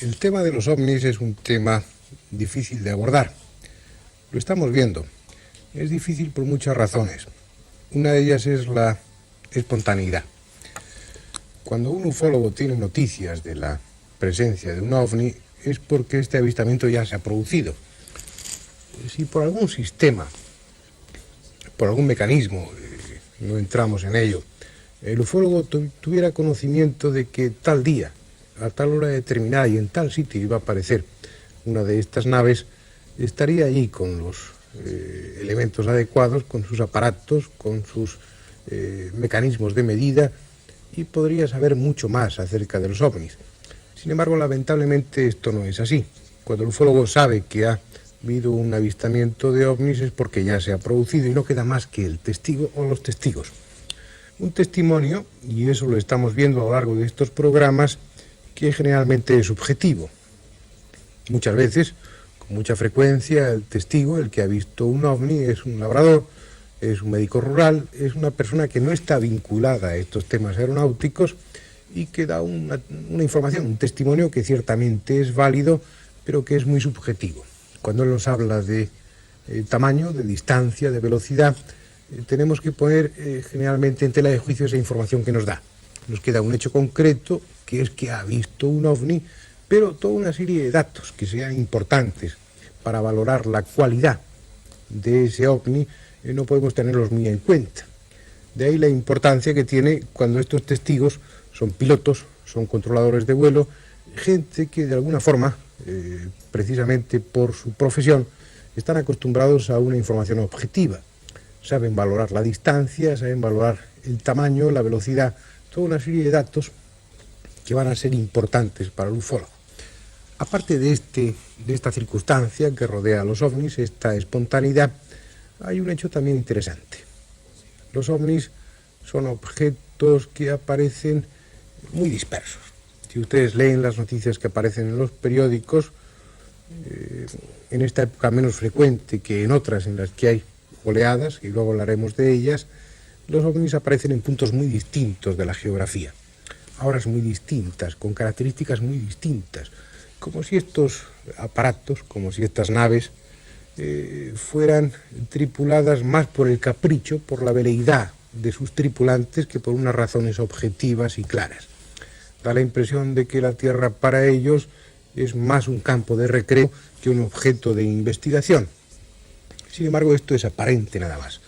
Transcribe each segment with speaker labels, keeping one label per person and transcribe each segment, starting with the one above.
Speaker 1: El tema de los ovnis es un tema difícil de abordar. Lo estamos viendo. Es difícil por muchas razones. Una de ellas es la espontaneidad. Cuando un ufólogo tiene noticias de la presencia de un ovni, es porque este avistamiento ya se ha producido. Si por algún sistema, por algún mecanismo, no entramos en ello, el ufólogo tuviera conocimiento de que tal día, a tal hora determinada y en tal sitio iba a aparecer una de estas naves, estaría allí con los elementos adecuados, con sus aparatos, con sus mecanismos de medida, y podría saber mucho más acerca de los ovnis. Sin embargo, lamentablemente esto no es así. Cuando el ufólogo sabe que ha habido un avistamiento de ovnis es porque ya se ha producido y no queda más que el testigo o los testigos. Un testimonio, y eso lo estamos viendo a lo largo de estos programas, que generalmente es subjetivo. Muchas veces, con mucha frecuencia, el testigo, el que ha visto un ovni, es un labrador, es un médico rural, es una persona que no está vinculada a estos temas aeronáuticos y que da una información, un testimonio que ciertamente es válido, pero que es muy subjetivo. Cuando él nos habla de tamaño, de distancia, de velocidad, tenemos que poner generalmente en tela de juicio esa información que nos da. Nos queda un hecho concreto, que es que ha visto un ovni, pero toda una serie de datos que sean importantes para valorar la cualidad de ese ovni, no podemos tenerlos muy en cuenta. De ahí la importancia que tiene cuando estos testigos son pilotos, son controladores de vuelo, gente que de alguna forma, precisamente por su profesión, están acostumbrados a una información objetiva. Saben valorar la distancia, saben valorar el tamaño, la velocidad, toda una serie de datos que van a ser importantes para el ufólogo. Aparte de esta circunstancia que rodea a los ovnis, esta espontaneidad, hay un hecho también interesante. Los ovnis son objetos que aparecen muy dispersos. Si ustedes leen las noticias que aparecen en los periódicos, en esta época menos frecuente que en otras en las que hay oleadas, y luego hablaremos de ellas, los ovnis aparecen en puntos muy distintos de la geografía, a horas muy distintas, con características muy distintas, como si estos aparatos, como si estas naves fueran tripuladas más por el capricho, por la veleidad de sus tripulantes que por unas razones objetivas y claras. Da la impresión de que la Tierra para ellos es más un campo de recreo que un objeto de investigación. Sin embargo, esto es aparente nada más.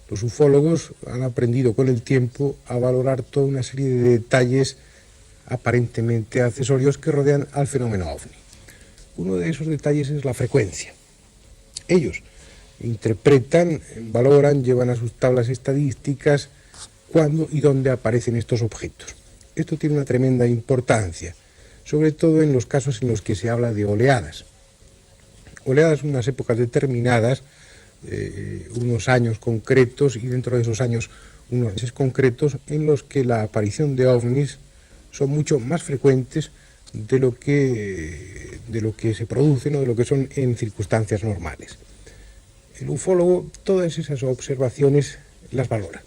Speaker 1: Los ufólogos han aprendido con el tiempo a valorar toda una serie de detalles aparentemente accesorios que rodean al fenómeno ovni. Uno de esos detalles es la frecuencia. Ellos interpretan, valoran, llevan a sus tablas estadísticas cuándo y dónde aparecen estos objetos. Esto tiene una tremenda importancia, sobre todo en los casos en los que se habla de oleadas. Oleadas en unas épocas determinadas, unos años concretos, y dentro de esos años unos meses concretos en los que la aparición de ovnis son mucho más frecuentes de lo que se producen o de lo que son en circunstancias normales. El ufólogo todas esas observaciones las valora.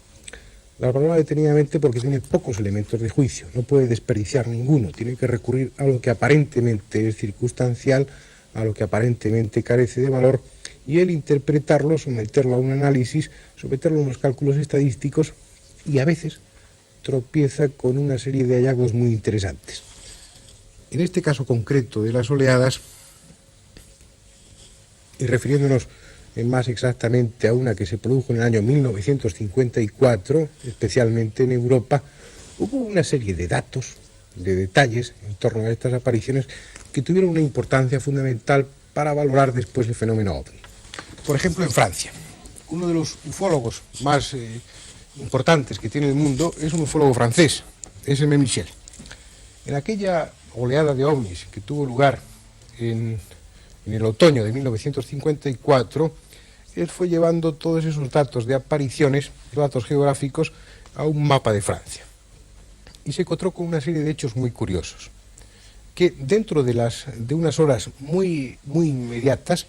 Speaker 1: Las valora detenidamente porque tiene pocos elementos de juicio, no puede desperdiciar ninguno, tiene que recurrir a lo que aparentemente es circunstancial, a lo que aparentemente carece de valor, y él interpretarlo, someterlo a un análisis, someterlo a unos cálculos estadísticos, y a veces tropieza con una serie de hallazgos muy interesantes. En este caso concreto de las oleadas, y refiriéndonos más exactamente a una que se produjo en el año 1954, especialmente en Europa, hubo una serie de datos, de detalles en torno a estas apariciones que tuvieron una importancia fundamental para valorar después el fenómeno ovni. Por ejemplo, en Francia, uno de los ufólogos más importantes que tiene el mundo es un ufólogo francés, es Aimé Michel. En aquella oleada de ovnis que tuvo lugar en el otoño de 1954, él fue llevando todos esos datos de apariciones, datos geográficos, a un mapa de Francia. Y se encontró con una serie de hechos muy curiosos, que dentro de unas horas muy inmediatas,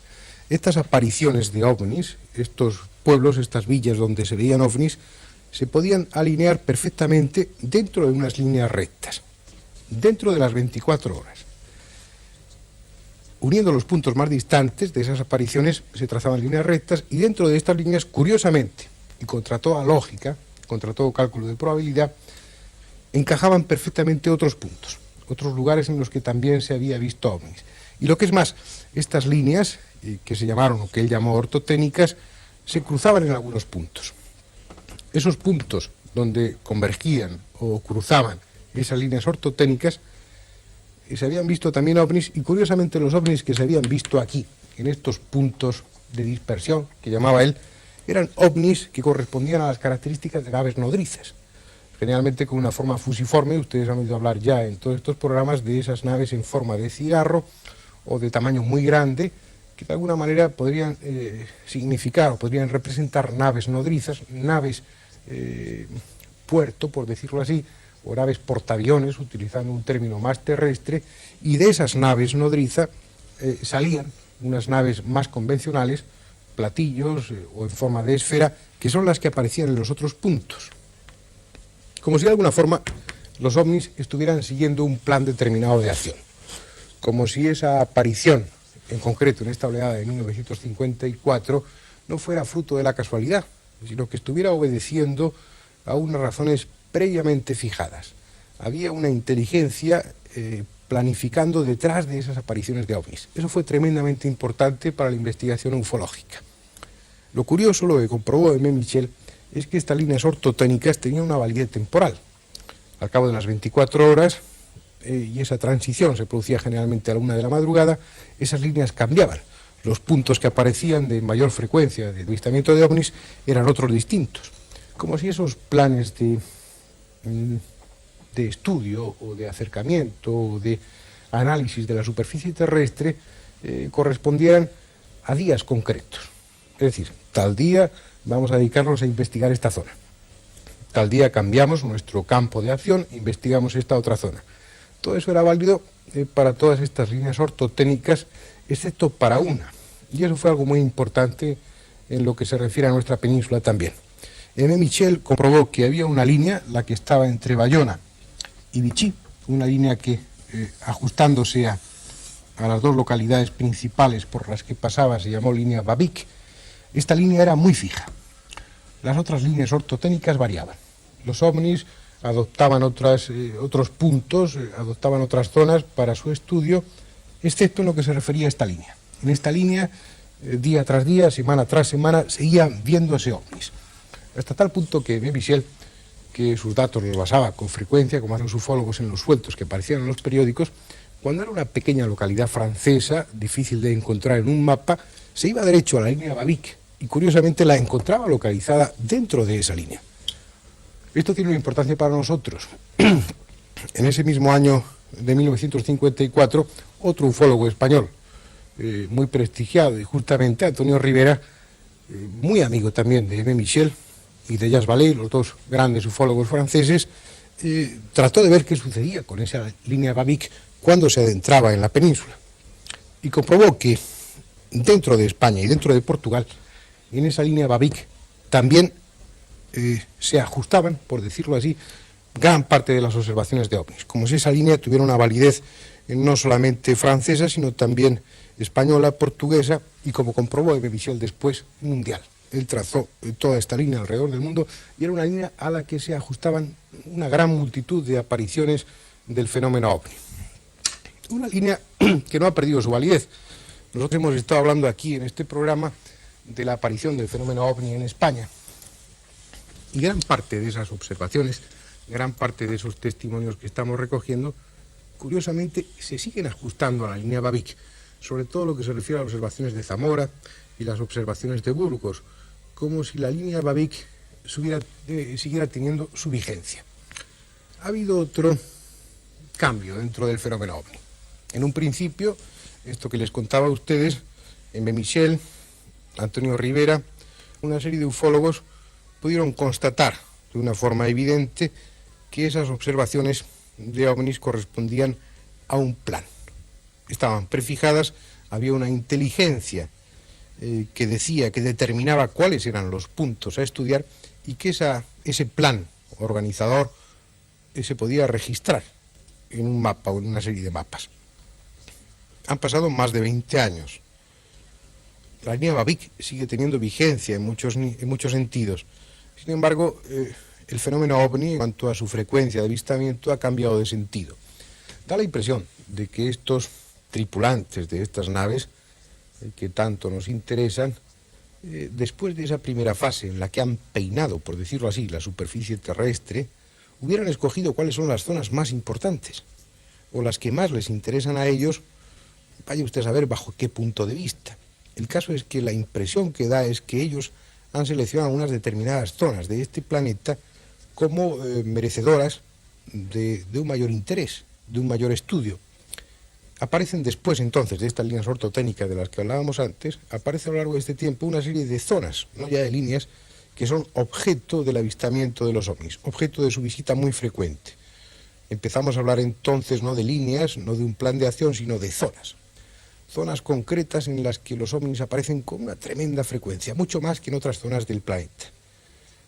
Speaker 1: estas apariciones de ovnis, estos pueblos, estas villas donde se veían ovnis, se podían alinear perfectamente dentro de unas líneas rectas, dentro de las 24 horas. uniendo los puntos más distantes de esas apariciones se trazaban líneas rectas, y dentro de estas líneas, curiosamente, y contra toda lógica, contra todo cálculo de probabilidad, encajaban perfectamente otros puntos, otros lugares en los que también se había visto ovnis. Y lo que es más, estas líneas, que se llamaron, o que él llamó ortotécnicas, se cruzaban en algunos puntos. Esos puntos donde convergían o cruzaban esas líneas ortotécnicas, se habían visto también ovnis, y curiosamente los ovnis que se habían visto aquí, en estos puntos de dispersión, que llamaba él, eran ovnis que correspondían a las características de naves nodrizas, generalmente con una forma fusiforme. Ustedes han oído hablar ya en todos estos programas de esas naves en forma de cigarro o de tamaño muy grande, que de alguna manera podrían significar o podrían representar naves nodrizas, naves puerto, por decirlo así, o naves portaaviones, utilizando un término más terrestre, y de esas naves nodriza salían unas naves más convencionales, platillos o en forma de esfera, que son las que aparecían en los otros puntos. Como si de alguna forma los ovnis estuvieran siguiendo un plan determinado de acción. Como si esa aparición, en concreto en esta oleada de 1954, no fuera fruto de la casualidad, sino que estuviera obedeciendo a unas razones previamente fijadas. Había una inteligencia planificando detrás de esas apariciones de ovnis. Eso fue tremendamente importante para la investigación ufológica. Lo curioso, lo que comprobó Aimé Michel, es que estas líneas ortotécnicas tenían una validez temporal. Al cabo de las 24 horas, y esa transición se producía generalmente a la 1 de la madrugada, esas líneas cambiaban. Los puntos que aparecían de mayor frecuencia de avistamiento de ovnis eran otros distintos. Como si esos planes de estudio o de acercamiento o de análisis de la superficie terrestre correspondieran a días concretos. Es decir, tal día vamos a dedicarnos a investigar esta zona. Tal día cambiamos nuestro campo de acción e investigamos esta otra zona. Todo eso era válido para todas estas líneas ortotécnicas, excepto para una. Y eso fue algo muy importante en lo que se refiere a nuestra península también. Aimé Michel comprobó que había una línea, la que estaba entre Bayona y Vichy, una línea que, ajustándose a las dos localidades principales por las que pasaba, se llamó línea Babic. Esta línea era muy fija. Las otras líneas ortotécnicas variaban. Los ovnis adoptaban otros puntos, adoptaban otras zonas para su estudio, excepto en lo que se refería a esta línea. En esta línea, día tras día, semana tras semana, seguían viéndose ovnis. Hasta tal punto que Aimé Michel, que sus datos los basaba con frecuencia, como hacen los ufólogos, en los sueltos que aparecían en los periódicos, cuando era una pequeña localidad francesa, difícil de encontrar en un mapa, se iba derecho a la línea Babic y curiosamente la encontraba localizada dentro de esa línea. Esto tiene una importancia para nosotros. En ese mismo año de 1954, otro ufólogo español, muy prestigiado, y justamente Antonio Rivera, muy amigo también de Aimé Michel y de Jacques Vallée, los dos grandes ufólogos franceses, trató de ver qué sucedía con esa línea Babic cuando se adentraba en la península. Y comprobó que dentro de España y dentro de Portugal, en esa línea Babic, también se ajustaban, por decirlo así, gran parte de las observaciones de ovnis, como si esa línea tuviera una validez no solamente francesa, sino también española, portuguesa, y como comprobó Aimé Michel después, mundial. Él trazó toda esta línea alrededor del mundo y era una línea a la que se ajustaban una gran multitud de apariciones del fenómeno ovni. Una línea que no ha perdido su validez. Nosotros hemos estado hablando aquí en este programa de la aparición del fenómeno ovni en España. Y gran parte de esas observaciones, gran parte de esos testimonios que estamos recogiendo, curiosamente se siguen ajustando a la línea Babic, sobre todo lo que se refiere a las observaciones de Zamora y las observaciones de Burgos, como si la línea Babic siguiera teniendo su vigencia. Ha habido otro cambio dentro del fenómeno ovni. En un principio, esto que les contaba a ustedes, Aimé Michel, Antonio Rivera, una serie de ufólogos pudieron constatar de una forma evidente que esas observaciones de ovnis correspondían a un plan. Estaban prefijadas, había una inteligencia que decía, que determinaba cuáles eran los puntos a estudiar y que ese plan organizador se podía registrar en un mapa o en una serie de mapas. Han pasado más de 20 años. La línea Babic sigue teniendo vigencia en muchos sentidos. Sin embargo, el fenómeno OVNI, en cuanto a su frecuencia de avistamiento, ha cambiado de sentido. Da la impresión de que estos tripulantes de estas naves, que tanto nos interesan, después de esa primera fase en la que han peinado, por decirlo así, la superficie terrestre, hubieran escogido cuáles son las zonas más importantes, o las que más les interesan a ellos, vaya usted a saber bajo qué punto de vista. El caso es que la impresión que da es que ellos han seleccionado unas determinadas zonas de este planeta como merecedoras de un mayor interés, de un mayor estudio. Aparecen después entonces de estas líneas ortotécnicas de las que hablábamos antes, aparece a lo largo de este tiempo una serie de zonas, no ya de líneas, que son objeto del avistamiento de los ovnis, objeto de su visita muy frecuente. Empezamos a hablar entonces no de líneas, no de un plan de acción, sino de zonas. Zonas concretas en las que los ovnis aparecen con una tremenda frecuencia, mucho más que en otras zonas del planeta.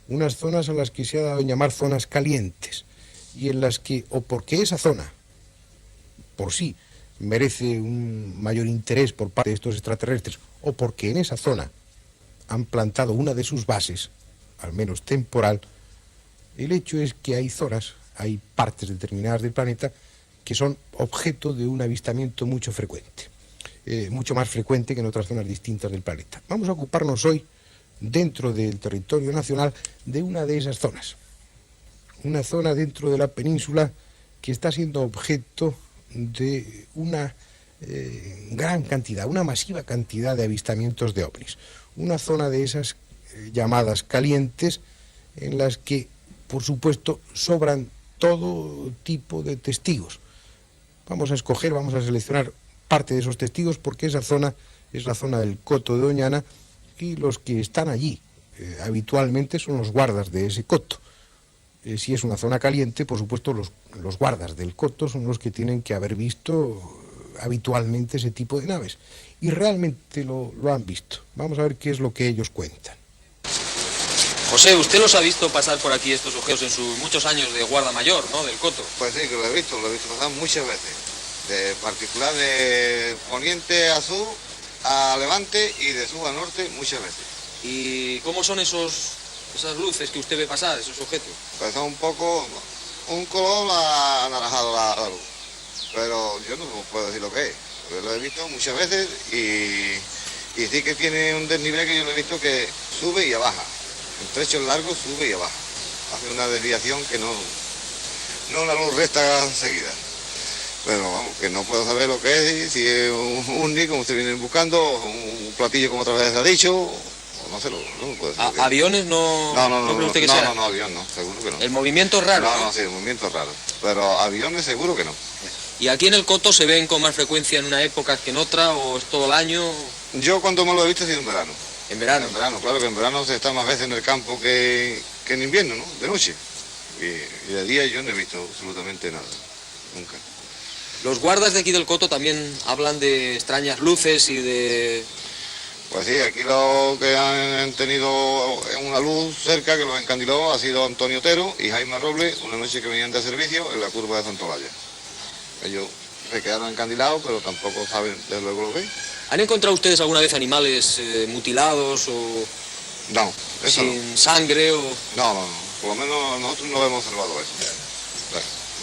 Speaker 1: Unas zonas a las que se ha dado en llamar zonas calientes, y en las que, o porque esa zona, por sí, merece un mayor interés por parte de estos extraterrestres, o porque en esa zona han plantado una de sus bases, al menos temporal, el hecho es que hay zonas, hay partes determinadas del planeta que son objeto de un avistamiento mucho frecuente. Mucho más frecuente que en otras zonas distintas del planeta. Vamos a ocuparnos hoy, dentro del territorio nacional, de una de esas zonas. Una zona dentro de la península que está siendo objeto de una gran cantidad, una masiva cantidad de avistamientos de ovnis. Una zona de esas llamadas calientes, en las que, por supuesto, sobran todo tipo de testigos. Vamos a seleccionar parte de esos testigos, porque esa zona es la zona del coto de Doñana, y los que están allí habitualmente son los guardas de ese coto. Si es una zona caliente, por supuesto, los guardas del coto son los que tienen que haber visto habitualmente ese tipo de naves, y realmente lo han visto. Vamos a ver qué es lo que ellos cuentan.
Speaker 2: José, usted los ha visto pasar por aquí estos objetos en sus muchos años de guarda mayor, ¿no?, del coto.
Speaker 3: Pues sí, que lo he visto pasar muchas veces. De particular de poniente a sur a levante y de sur a norte muchas veces.
Speaker 2: ¿Y cómo son esas luces que usted ve pasar, esos objetos?
Speaker 3: Pues son un color anaranjado la luz, pero yo no puedo decir lo que es, porque lo he visto muchas veces y sí que tiene un desnivel que yo lo he visto que sube y baja, en trechos largos sube y baja, hace una desviación que no la luz recta seguida. Pero vamos, que no puedo saber lo que es, si es un ni como usted viene buscando, un platillo como otra vez ha dicho, o no sé, no puedo decir.
Speaker 2: ¿Aviones no?
Speaker 3: No,
Speaker 2: cree usted que sea?
Speaker 3: no, avión no, seguro que no.
Speaker 2: ¿El movimiento es raro?
Speaker 3: No, sí, el movimiento es raro, pero aviones seguro que no.
Speaker 2: ¿Y aquí en el coto se ven con más frecuencia en una época que en otra, o es todo el año?
Speaker 3: Yo cuando me lo he visto ha sido en verano.
Speaker 2: ¿En verano?
Speaker 3: En verano, claro que en verano se está más veces en el campo que en invierno, ¿no? De noche. Y de día yo no he visto absolutamente nada, nunca.
Speaker 2: Los guardas de aquí del coto también hablan de extrañas luces y de...
Speaker 3: Pues sí, aquí lo que han tenido una luz cerca que los encandiló ha sido Antonio Otero y Jaime Robles, una noche que venían de servicio en la curva de Santolaya. Ellos se quedaron encandilados, pero tampoco saben desde luego lo que es.
Speaker 2: ¿Han encontrado ustedes alguna vez animales mutilados o
Speaker 3: No, eso
Speaker 2: sin sangre o...?
Speaker 3: No, por lo menos nosotros no hemos observado eso.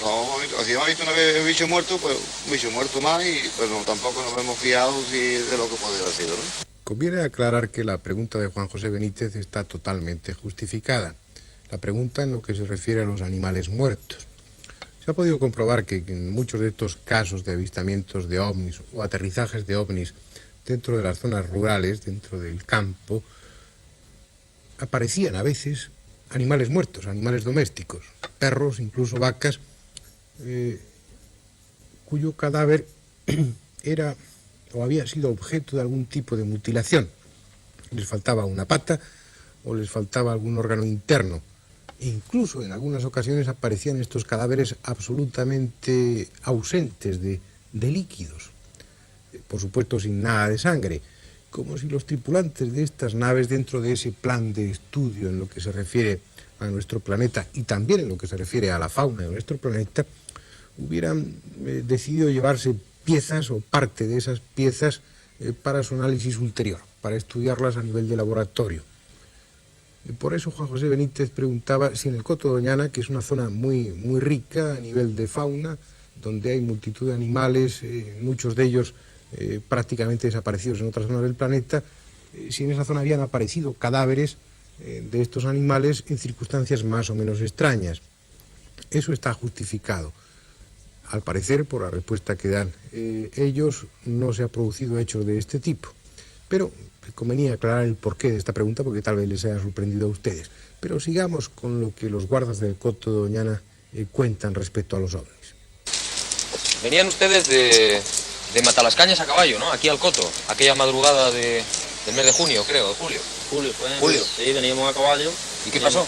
Speaker 3: No, si hemos visto una vez un bicho muerto, pues un bicho muerto más, y pues no, tampoco nos hemos fiado de lo que podría haber sido, ¿no?
Speaker 1: Conviene aclarar que la pregunta de Juan José Benítez está totalmente justificada. La pregunta en lo que se refiere a los animales muertos. Se ha podido comprobar que en muchos de estos casos de avistamientos de ovnis o aterrizajes de ovnis dentro de las zonas rurales, dentro del campo, aparecían a veces animales muertos, animales domésticos, perros, incluso vacas, cuyo cadáver era o había sido objeto de algún tipo de mutilación. Les faltaba una pata o les faltaba algún órgano interno. E incluso en algunas ocasiones aparecían estos cadáveres absolutamente ausentes de líquidos, por supuesto sin nada de sangre, como si los tripulantes de estas naves, dentro de ese plan de estudio en lo que se refiere a nuestro planeta y también en lo que se refiere a la fauna de nuestro planeta, hubieran decidido llevarse piezas o parte de esas piezas para su análisis ulterior, para estudiarlas a nivel de laboratorio. Y por eso Juan José Benítez preguntaba si en el Coto de Doñana, que es una zona muy rica a nivel de fauna, donde hay multitud de animales, muchos de ellos prácticamente desaparecidos en otras zonas del planeta, si en esa zona habían aparecido cadáveres de estos animales en circunstancias más o menos extrañas. Eso está justificado. Al parecer, por la respuesta que dan ellos, no se ha producido hechos de este tipo. Pero convenía aclarar el porqué de esta pregunta, porque tal vez les haya sorprendido a ustedes. Pero sigamos con lo que los guardas del Coto de Doñana cuentan respecto a los ovnis.
Speaker 2: Venían ustedes de Matalascañas a caballo, ¿no? Aquí al Coto, aquella madrugada del mes de junio, creo, de julio.
Speaker 4: Julio. Sí, veníamos a caballo.
Speaker 2: ¿Y qué pasó?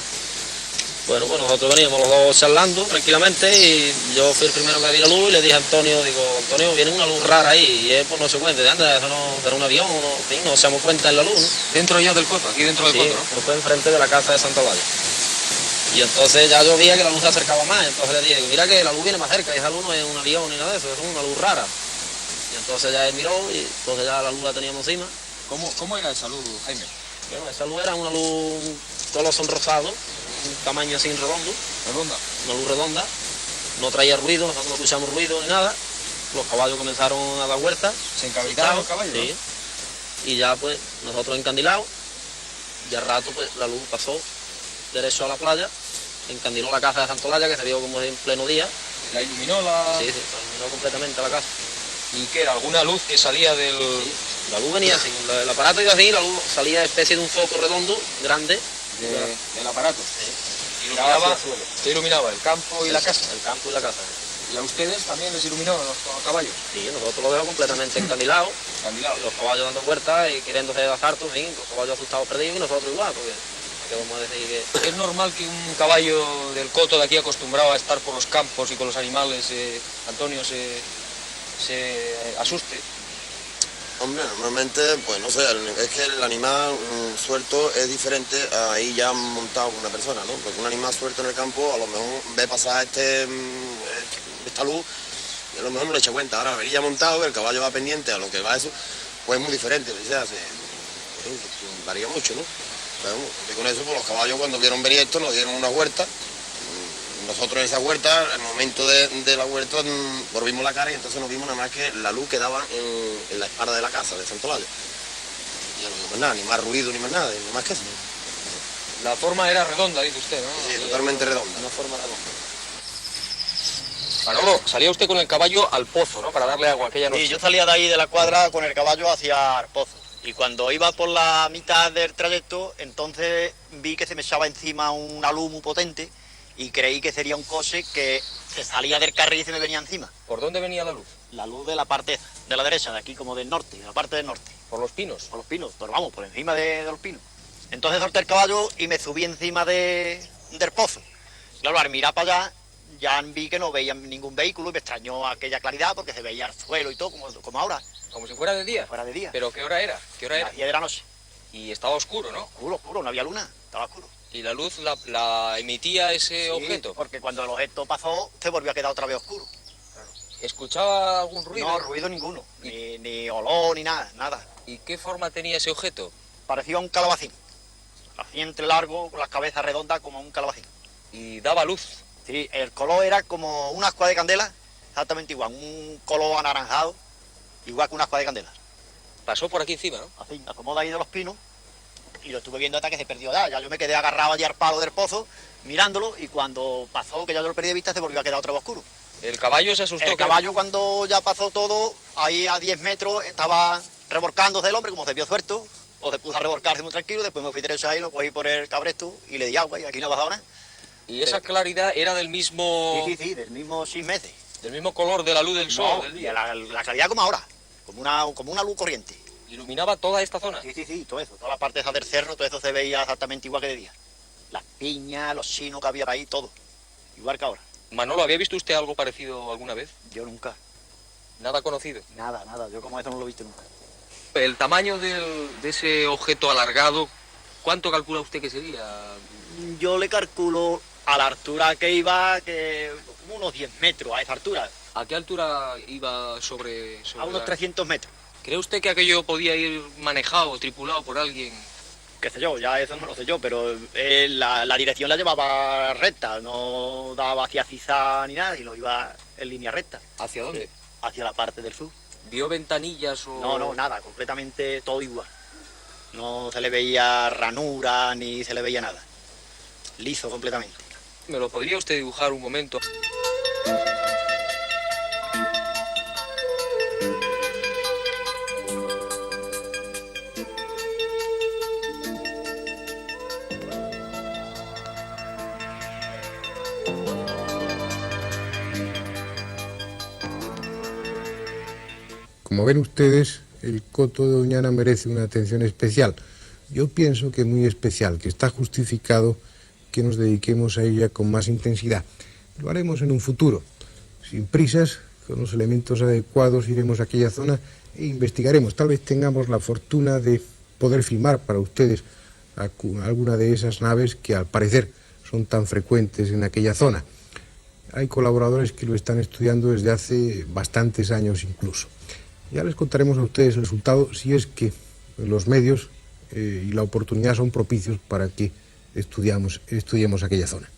Speaker 4: Bueno, pues nosotros veníamos los dos charlando tranquilamente y yo fui el primero que vi la luz y le dije a Antonio, Antonio, viene una luz rara ahí y él pues no se cuenta, anda, eso no era un avión, en fin, no se damos cuenta en la luz, ¿no?
Speaker 2: Dentro ya del Coto, aquí dentro del Coto, ¿no?
Speaker 4: Fue enfrente de la casa de Santa Olalla. Y entonces ya yo veía que la luz se acercaba más, entonces le dije, mira que la luz viene más cerca, y esa luz no es un avión ni nada de eso, es una luz rara. Y entonces ya él miró y entonces ya la luz la teníamos encima.
Speaker 2: ¿Cómo era esa luz, Jaime?
Speaker 4: Bueno, esa luz era una luz color sonrosado, un tamaño así redondo.
Speaker 2: Redonda.
Speaker 4: Una luz redonda, no traía ruido, nosotros no escuchamos ruido ni nada. Los caballos comenzaron a dar vueltas.
Speaker 2: ¿Se encabricaron los caballos?
Speaker 4: Sí. Y ya pues nosotros encandilados, y al rato pues la luz pasó derecho a la playa, encandiló la casa de Santa Olalla, que se vio como en pleno día.
Speaker 2: ¿La iluminó la...?
Speaker 4: Sí, la iluminó completamente la casa.
Speaker 2: ¿Y qué era? ¿Alguna luz que salía del...?
Speaker 4: Sí. La luz venía así, el aparato iba así, la luz salía especie de un foco redondo, grande.
Speaker 2: Del aparato?
Speaker 4: Sí.
Speaker 2: Iluminaba el campo y la casa.
Speaker 4: El campo y la casa.
Speaker 2: ¿Y a ustedes también les iluminó los caballos?
Speaker 4: Sí, nosotros lo dejamos completamente encandilados. Los caballos dando vueltas y queriéndose de asalto, en fin, los caballos asustados perdidos y nosotros igual, porque ¿qué vamos a decir que...?
Speaker 2: ¿Es normal que un caballo del Coto de aquí acostumbrado a estar por los campos y con los animales, Antonio, se asuste?
Speaker 5: Hombre, normalmente, pues no sé, es que el animal suelto es diferente a ir ya montado con una persona, ¿no? Porque un animal suelto en el campo a lo mejor ve pasar esta luz y a lo mejor no le echa cuenta. Ahora, venir ya montado, que el caballo va pendiente a lo que va eso, pues es muy diferente, o sea, varía mucho, ¿no? Pero, y con eso, pues los caballos cuando vieron venir esto nos dieron una huerta. Nosotros en esa huerta, al momento de la huerta, volvimos la cara y entonces nos vimos nada más que la luz que daba en la espalda de la casa de Santa Olalla. Ya no vimos nada, ni más ruido, ni más nada, ni más que eso.
Speaker 2: La forma era redonda, dice usted, ¿no?
Speaker 5: Sí, totalmente redonda.
Speaker 4: Una forma redonda.
Speaker 2: Manolo, salía usted con el caballo al pozo, ¿no? Para darle agua aquella noche.
Speaker 6: Sí, yo salía de ahí de la cuadra con el caballo hacia el pozo. Y cuando iba por la mitad del trayecto, entonces vi que se me echaba encima una luz muy potente y creí que sería un coche que se salía del carril y se me venía encima.
Speaker 2: ¿Por dónde venía la luz?
Speaker 6: La luz de la parte de la derecha, de aquí como del norte, de la parte del norte.
Speaker 2: ¿Por los pinos?
Speaker 6: Por los pinos, pero vamos, por encima de los pinos. Entonces solté el caballo y me subí encima del pozo. Claro, al mirar para allá, ya vi que no veía ningún vehículo y me extrañó aquella claridad porque se veía el suelo y todo, como ahora,
Speaker 2: Como si fuera de día.
Speaker 6: fuera de día.
Speaker 2: ¿Pero qué hora era? ¿Qué hora era?
Speaker 6: Las 10 de la noche.
Speaker 2: Y estaba oscuro, ¿no?
Speaker 6: Oscuro, oscuro, no había luna, estaba oscuro.
Speaker 2: ¿Y la luz la emitía ese
Speaker 6: Sí,
Speaker 2: objeto?
Speaker 6: porque cuando el objeto pasó, se volvió a quedar otra vez oscuro.
Speaker 2: ¿Escuchaba algún ruido?
Speaker 6: No, ruido ninguno, ni olor, ni nada, nada.
Speaker 2: ¿Y qué forma tenía ese objeto?
Speaker 6: Parecía un calabacín. Así entre largo, con las cabezas redondas como un calabacín.
Speaker 2: Y daba luz.
Speaker 6: Sí, el color era como una ascua de candela, exactamente igual, un color anaranjado, igual que una ascua de candela.
Speaker 2: Pasó por aquí encima, ¿no?
Speaker 6: Así, asomó de ahí de los pinos y lo estuve viendo hasta que se perdió ya. Ya yo me quedé agarrado allí al palo del pozo, mirándolo, y cuando pasó, que ya yo lo perdí de vista, se volvió a quedar otra vez oscuro.
Speaker 2: El caballo se asustó.
Speaker 6: El caballo, cuando ya pasó todo, ahí a 10 metros, estaba revolcándose el hombre, como se vio suelto, o se puso a revolcarse muy tranquilo. Después me fui derecho ahí, lo cogí por el cabresto y le di agua, y aquí no ha pasado nada.
Speaker 2: ¿Y esa claridad era del mismo...
Speaker 6: Sí, del mismo 6 meses.
Speaker 2: del mismo color de la luz del sol,
Speaker 6: No,
Speaker 2: del
Speaker 6: y
Speaker 2: día?
Speaker 6: la claridad como ahora, como una luz corriente.
Speaker 2: Iluminaba toda esta zona.
Speaker 6: Sí, todo eso, toda la parte esa del cerro, todo eso se veía exactamente igual que de día. Las piñas, los chinos que había ahí, todo, igual que ahora.
Speaker 2: Manolo, ¿había visto usted algo parecido alguna vez?
Speaker 6: Yo nunca,
Speaker 2: Nada conocido.
Speaker 6: nada, yo como eso no lo he visto nunca.
Speaker 2: El tamaño de ese objeto alargado, ¿cuánto calcula usted que sería?
Speaker 6: Yo le calculo a la altura que iba, que unos 10 metros a esa altura.
Speaker 2: ¿A qué altura iba sobre
Speaker 6: A unos 300 metros.
Speaker 2: ¿Cree usted que aquello podía ir manejado o tripulado por alguien?
Speaker 6: Qué sé yo, ya eso no lo sé yo, pero la dirección la llevaba recta, no daba hacia Cizá ni nada, y lo iba en línea recta,
Speaker 2: ¿Hacia dónde?
Speaker 6: hacia la parte del sur.
Speaker 2: ¿Vio ventanillas o...?
Speaker 6: No, nada, completamente todo igual. No se le veía ranura ni se le veía nada. Liso completamente.
Speaker 2: ¿Me lo podría usted dibujar un momento?
Speaker 1: Como ven ustedes, el coto de Doñana merece una atención especial. Yo pienso que muy especial, que está justificado que nos dediquemos a ella con más intensidad. Lo haremos en un futuro, sin prisas, con los elementos adecuados, iremos a aquella zona e investigaremos. Tal vez tengamos la fortuna de poder filmar para ustedes alguna de esas naves que al parecer son tan frecuentes en aquella zona. Hay colaboradores que lo están estudiando desde hace bastantes años incluso. Ya les contaremos a ustedes el resultado si es que los medios y la oportunidad son propicios para que estudiemos aquella zona.